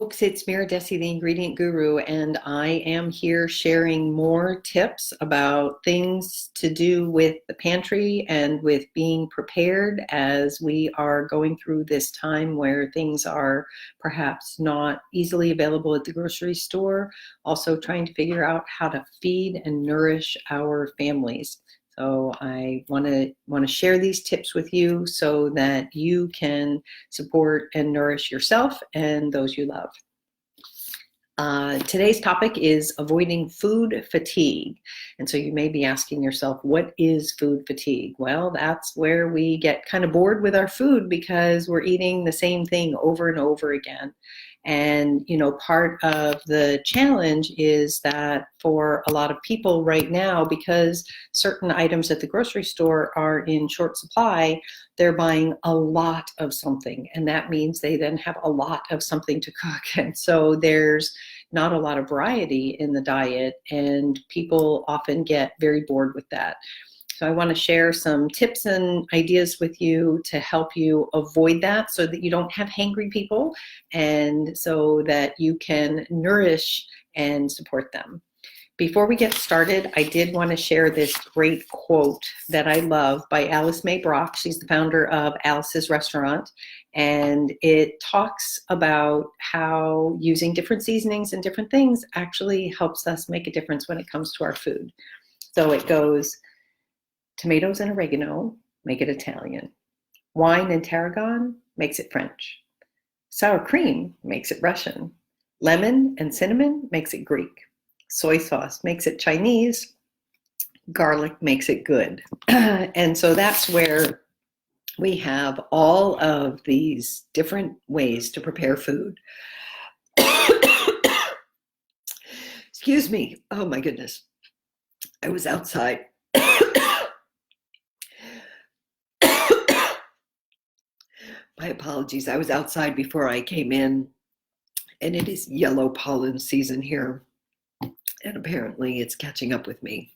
folks, it's Mira Dessy, the Ingredient Guru, and I am here sharing more tips about things to do with the pantry and with being prepared as we are going through this time where things are perhaps not easily available at the grocery store. Also trying to figure out how to feed and nourish our families. So I want to share these tips with you so that you can support and nourish yourself and those you love. Today's topic is avoiding food fatigue. And so you may be asking yourself, what is food fatigue? Well, that's where we get kind of bored with our food because we're eating the same thing over and over again. And, you know, part of the challenge is that for a lot of people right now, because certain items at the grocery store are in short supply, they're buying a lot of something. And that means they then have a lot of something to cook. And so there's not a lot of variety in the diet, and people often get very bored with that. So I want to share some tips and ideas with you to help you avoid that so that you don't have hangry people and so that you can nourish and support them. Before we get started, I did want to share this great quote that I love by Alice May Brock. She's the founder of Alice's Restaurant, and it talks about how using different seasonings and different things actually helps us make a difference when it comes to our food. So it goes, tomatoes and oregano make it Italian. Wine and tarragon makes it French. Sour cream makes it Russian. Lemon and cinnamon makes it Greek. Soy sauce makes it Chinese. Garlic makes it good. And so that's where we have all of these different ways to prepare food. Excuse me. Oh my goodness. I was outside. My apologies. I was outside before I came in, and it is yellow pollen season here, and apparently it's catching up with me.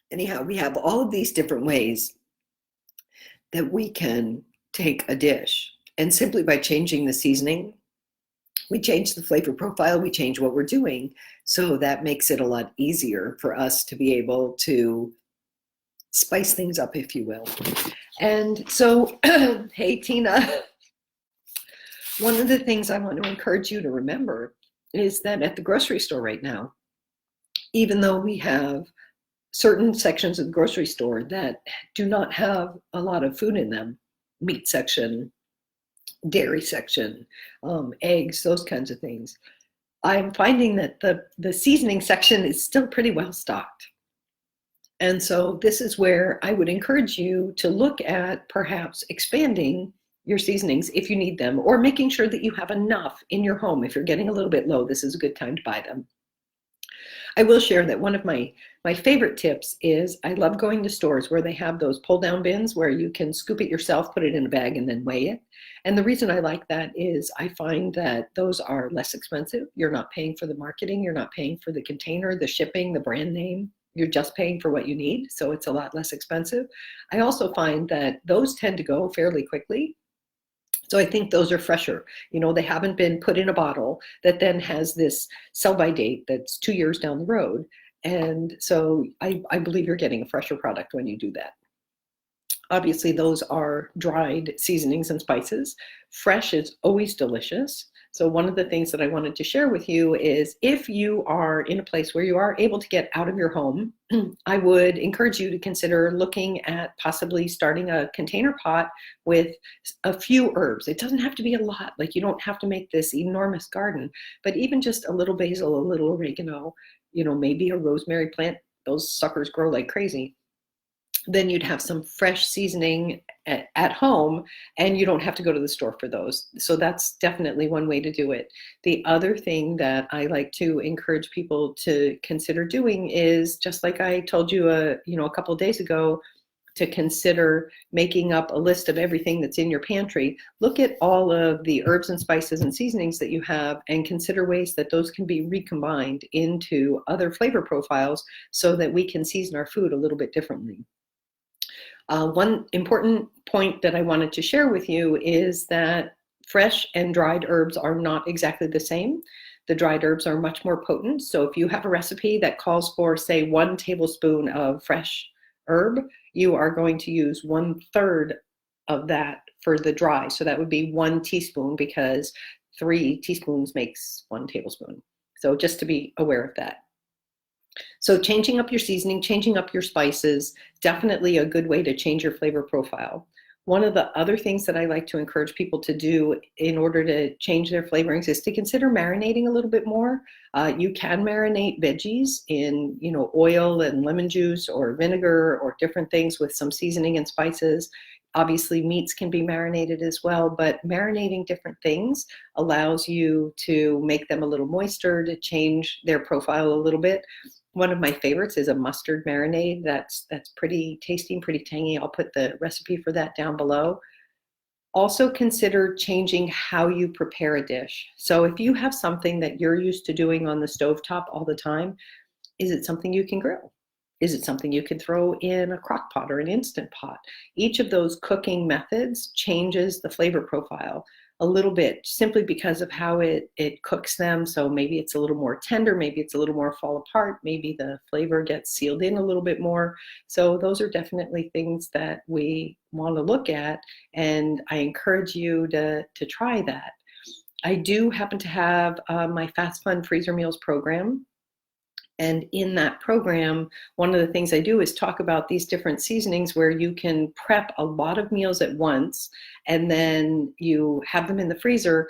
Anyhow, we have all of these different ways that we can take a dish, and simply by changing the seasoning, we change the flavor profile, we change what we're doing, so that makes it a lot easier for us to be able to spice things up, if you will. And so, hey, Tina, one of the things I want to encourage you to remember is that at the grocery store right now, even though we have certain sections of the grocery store that do not have a lot of food in them, meat section, dairy section, eggs, those kinds of things, I'm finding that the seasoning section is still pretty well stocked. And so this is where I would encourage you to look at perhaps expanding your seasonings if you need them, or making sure that you have enough in your home. If you're getting a little bit low, this is a good time to buy them. I will share that one of my favorite tips is I love going to stores where they have those pull down bins where you can scoop it yourself, put it in a bag, and then weigh it. And the reason I like that is I find that those are less expensive. You're not paying for the marketing, you're not paying for the container, the shipping, the brand name. You're just paying for what you need, so it's a lot less expensive. I also find that those tend to go fairly quickly. So I think those are fresher. You know, they haven't been put in a bottle that then has this sell-by date that's 2 years down the road. And so I believe you're getting a fresher product when you do that. Obviously, those are dried seasonings and spices. Fresh is always delicious. So one of the things that I wanted to share with you is if you are in a place where you are able to get out of your home, I would encourage you to consider looking at possibly starting a container pot with a few herbs. It doesn't have to be a lot, like you don't have to make this enormous garden, but even just a little basil, a little oregano, you know, maybe a rosemary plant. Those suckers grow like crazy. Then you'd have some fresh seasoning at home, and you don't have to go to the store for those. So that's definitely one way to do it. The other thing that I like to encourage people to consider doing is, just like I told you, a couple of days ago, to consider making up a list of everything that's in your pantry. Look at all of the herbs and spices and seasonings that you have and consider ways that those can be recombined into other flavor profiles so that we can season our food a little bit differently. One important point that I wanted to share with you is that Fresh and dried herbs are not exactly the same. The dried herbs are much more potent. So if you have a recipe that calls for, say, 1 tablespoon of fresh herb, you are going to use 1/3 of that for the dry. So that would be 1 teaspoon, because 3 teaspoons makes 1 tablespoon. So just to be aware of that. So changing up your seasoning, changing up your spices, definitely a good way to change your flavor profile. One of the other things that I like to encourage people to do in order to change their flavorings is to consider marinating a little bit more. You can marinate veggies in, oil and lemon juice or vinegar or different things with some seasoning and spices. Obviously, meats can be marinated as well, but marinating different things allows you to make them a little moister, to change their profile a little bit. One of my favorites is a mustard marinade. That's pretty tasty and pretty tangy. I'll put the recipe for that down below. Also consider changing how you prepare a dish. So if you have something that you're used to doing on the stovetop all the time, is it something you can grill? Is it something you can throw in a crock pot or an instant pot? Each of those cooking methods changes the flavor profile a little bit, simply because of how it cooks them. So maybe it's a little more tender, maybe it's a little more fall apart, maybe the flavor gets sealed in a little bit more. So those are definitely things that we want to look at, and I encourage you to try that. I do happen to have my Fast Fun Freezer Meals program. And in that program, one of the things I do is talk about these different seasonings where you can prep a lot of meals at once, and then you have them in the freezer.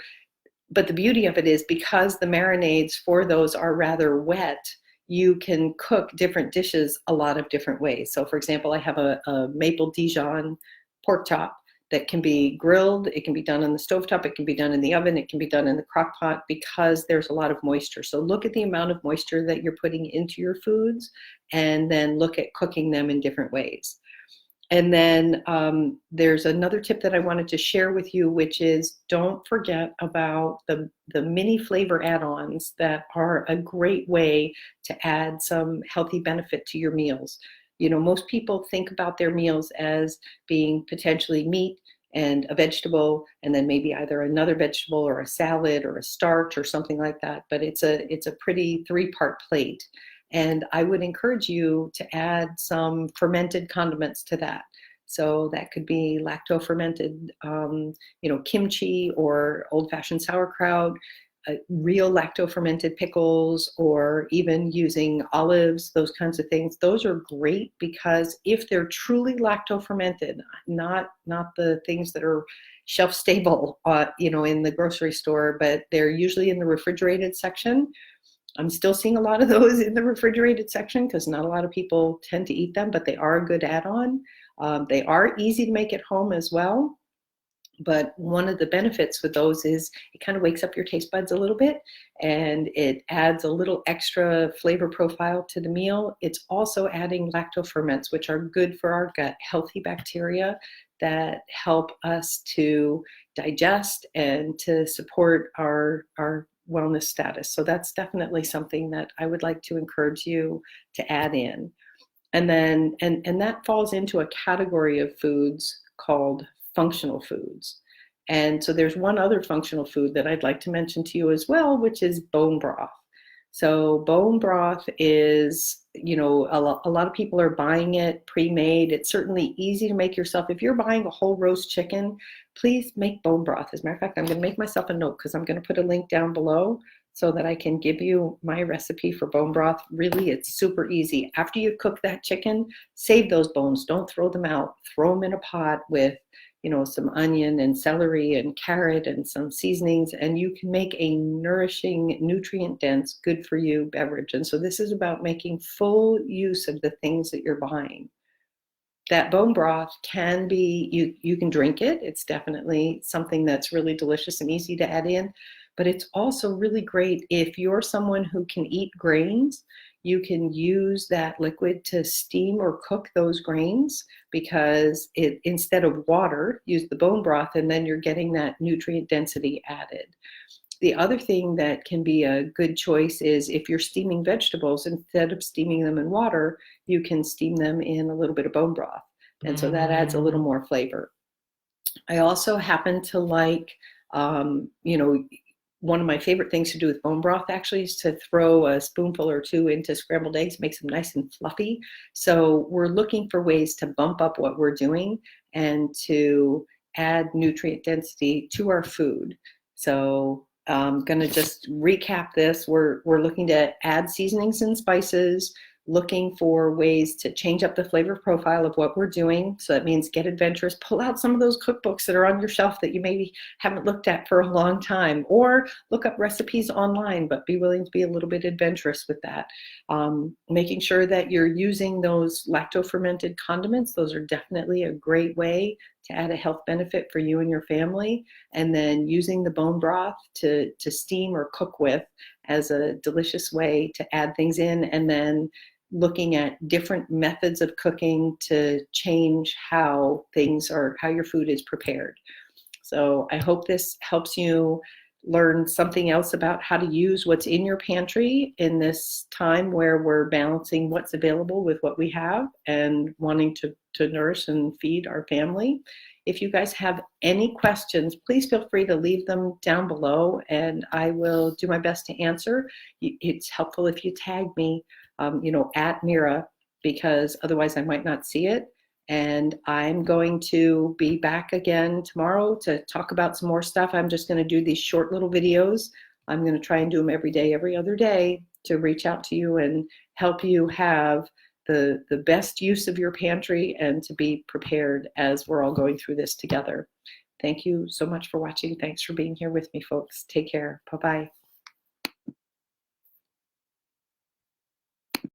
But the beauty of it is, because the marinades for those are rather wet, you can cook different dishes a lot of different ways. So for example, I have a maple Dijon pork chop that can be grilled, it can be done on the stovetop, it can be done in the oven, it can be done in the crock pot, because there's a lot of moisture. So look at the amount of moisture that you're putting into your foods, and then look at cooking them in different ways. And then there's another tip that I wanted to share with you, which is, don't forget about the mini flavor add-ons that are a great way to add some healthy benefit to your meals. Most people think about their meals as being potentially meat and a vegetable, and then maybe either another vegetable or a salad or a starch or something like that. But it's a pretty 3-part plate. And I would encourage you to add some fermented condiments to that. So that could be lacto-fermented, kimchi or old-fashioned sauerkraut, real lacto-fermented pickles, or even using olives, those kinds of things. Those are great, because if they're truly lacto-fermented, not the things that are shelf stable, in the grocery store, but they're usually in the refrigerated section. I'm still seeing a lot of those in the refrigerated section, because not a lot of people tend to eat them, but they are a good add-on. They are easy to make at home as well. But one of the benefits with those is it kind of wakes up your taste buds a little bit, and it adds a little extra flavor profile to the meal. It's also adding lactoferments, which are good for our gut, healthy bacteria that help us to digest and to support our wellness status. So that's definitely something that I would like to encourage you to add in. And then, and that falls into a category of foods called functional foods. And so there's one other functional food that I'd like to mention to you as well, which is bone broth. So bone broth is, a lot of people are buying it pre-made. It's certainly easy to make yourself. If you're buying a whole roast chicken, please make bone broth. As a matter of fact, I'm going to make myself a note, because I'm going to put a link down below so that I can give you my recipe for bone broth. Really, it's super easy. After you cook that chicken, save those bones. Don't throw them out. Throw them in a pot with some onion and celery and carrot and some seasonings, and you can make a nourishing, nutrient-dense, good-for-you beverage. And so this is about making full use of the things that you're buying. That bone broth can be, you can drink it. It's definitely something that's really delicious and easy to add in, but it's also really great if you're someone who can eat grains. You can use that liquid to steam or cook those grains, because instead of water, use the bone broth, and then you're getting that nutrient density added. The other thing that can be a good choice is, if you're steaming vegetables, instead of steaming them in water, you can steam them in a little bit of bone broth. And so that adds a little more flavor. I also happen to like You know, one of my favorite things to do with bone broth actually is to throw a spoonful or two into scrambled eggs, makes them nice and fluffy. So we're looking for ways to bump up what we're doing and to add nutrient density to our food. So I'm going to just recap this. We're looking to add seasonings and spices, looking for ways to change up the flavor profile of what we're doing. So that means get adventurous, pull out some of those cookbooks that are on your shelf that you maybe haven't looked at for a long time, or look up recipes online, but be willing to be a little bit adventurous with that. Making sure that you're using those lacto-fermented condiments. Those are definitely a great way to add a health benefit for you and your family. And then using the bone broth to steam or cook with as a delicious way to add things in, and then looking at different methods of cooking to change how your food is prepared. So I hope this helps you learn something else about how to use what's in your pantry in this time where we're balancing what's available with what we have and wanting to nourish and feed our family. If you guys have any questions, please feel free to leave them down below and I will do my best to answer. It's helpful if you tag me, at Mira, because otherwise I might not see it. And I'm going to be back again tomorrow to talk about some more stuff. I'm just going to do these short little videos. I'm going to try and do them every day, every other day, to reach out to you and help you have the best use of your pantry and to be prepared as we're all going through this together. Thank you so much for watching. Thanks for being here with me, folks. Take care. Bye-bye.